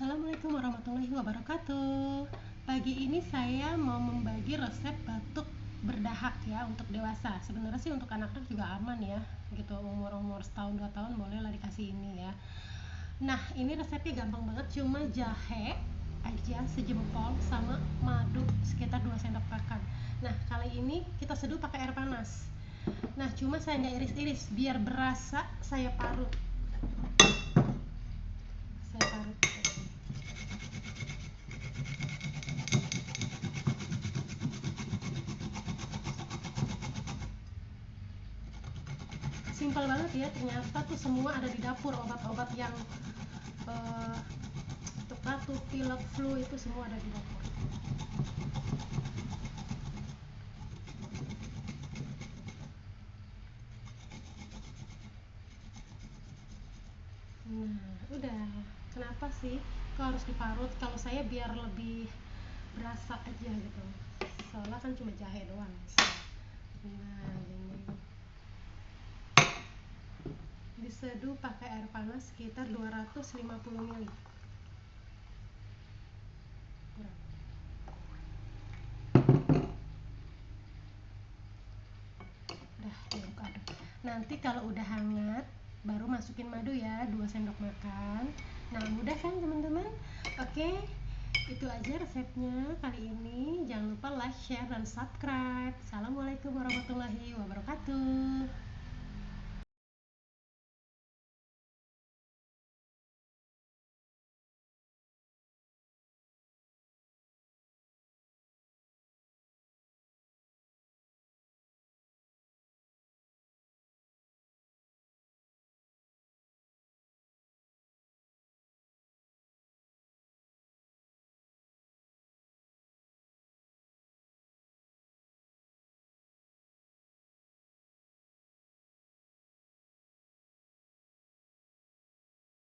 Assalamualaikum warahmatullahi wabarakatuh. Pagi ini saya mau membagi resep batuk berdahak ya untuk dewasa. Sebenarnya sih untuk anak-anak juga aman ya, gitu umur-umur setahun 2 tahun bolehlah dikasih ini ya. Nah ini resepnya gampang banget, cuma jahe aja sejempol sama madu sekitar 2 sendok makan. Nah kali ini kita seduh pakai air panas. Nah cuma saya nggak iris-iris biar berasa, saya parut. Simpel banget ya, ternyata tuh semua ada di dapur. Obat-obat yang untuk batuk, pilek, flu itu semua ada di dapur. Nah udah, kenapa sih kok harus diparut? Kalau saya biar lebih berasa aja gitu, soalnya kan cuma jahe doang. Nah ini diseduh pakai air panas sekitar 250 ml. Udah diaduk-aduk. Nanti kalau udah hangat baru masukin madu ya, 2 sendok makan. Nah mudah kan teman-teman? Oke, itu aja resepnya kali ini. Jangan lupa like, share, dan subscribe. Assalamualaikum warahmatullahi wabarakatuh.